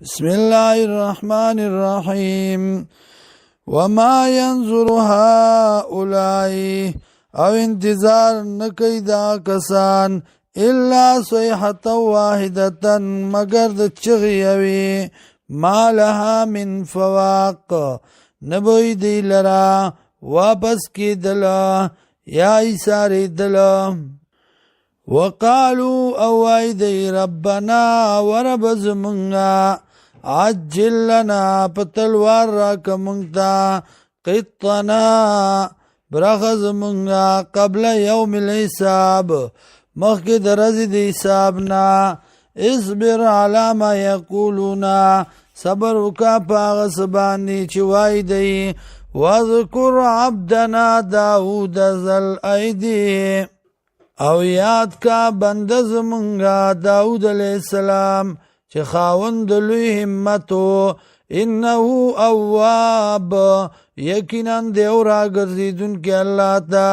بسم الله الرحمن الرحيم وما ينظر هؤلاء او انتظار نکی دا کسان الا صيحة واحدة مگر د چغیوی ما لها من فواق نبوی دی لرا واپس کی دلا یا ایساری دلا وقالوا اوای دی ربنا ورب زمنگا عجل لنا پتلوار راک منگتا قطنا برخز منگا قبل یوم الحساب مخی درزی دی حسابنا اصبر علی ما یقولونا صبر وکا پاغس بانی چوائی دی وذکر عبدنا داود ذل ایدی او یاد کا بند زمونگا داود علیہ السلام چه خاوند لوی همتو انہو اواب یقینا دیو را گرزیدون کی اللہ تا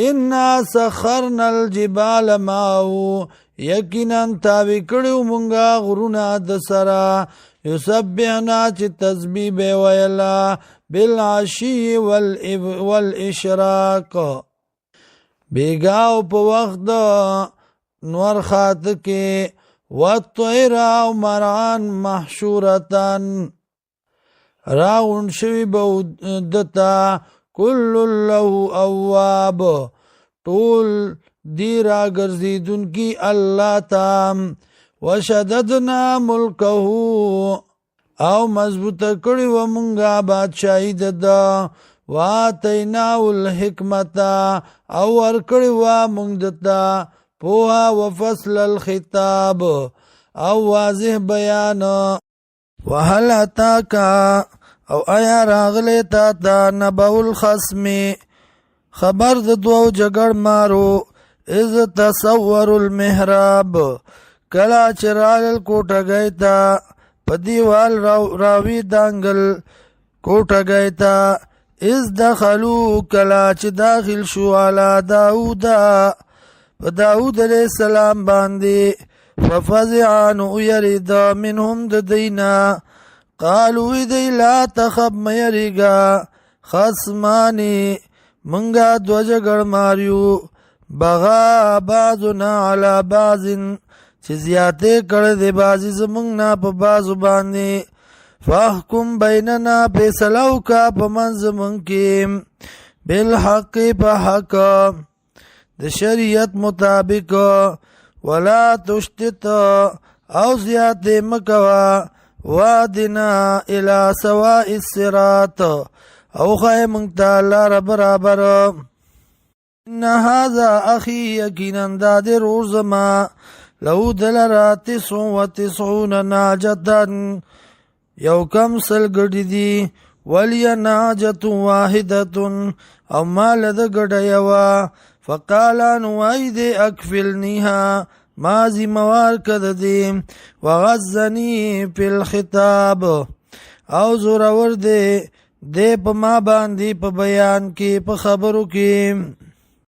انا سخرنا الجبال ماو یقینا تاوی کڑیو منگا غرونا دسرا یسبحنا چه تسبیح بے ویلا بالعشی والاشراق بیگاو پا وقت نور خات کے والطیر او مرعان محشورتان راغن شوی بودتا کل له اواب طول دی را گرزیدن کی اللہ تام وشددنا ملکہو او مضبوط کڑی و منگا بادشاہی ددا واتیناو الحکمتا او ورکڑی وا منگدتا پوها وفصل الخطاب او واضح بیان وحل اتاکا او ایا راغلی تا تا نبو الخصمی خبر د دوو جگڑ مارو از تصور المحراب کلا چرال کوٹا گئی تا پدیوال راوی دانگل کوٹا گئی تا از دخلو کلا چه داخل شو علا داودا داود علیہ السلام باندی ففزعانو یرد منهم ددینا قالو دی لا تخب میریگا خصمانی منگا دو جگڑ ماریو بغا بعضنا علا بعضن چه زیاده کرده بازی زمنگنا پا بازو باندی فاحکم بیننا پیسلو کا پا منزمن کیم بالحق پا حق د شریعت مطابق ولا تشتت او زیاد مکوا وادنا الى سواء الصراط او خای منگتا لار برابر ان هذا اخی یقینا داد روزما لو دلرا 99 ناجتن یو کم سل گڑی دی ولی ناجت واحدتن او مال دا گڑا یوا فقالا نوائی دے اکفلنیها مازی موار کد دی وغزنی پی الخطاب او زورور دے پا ما باندی پا بیان کی پا خبرو کی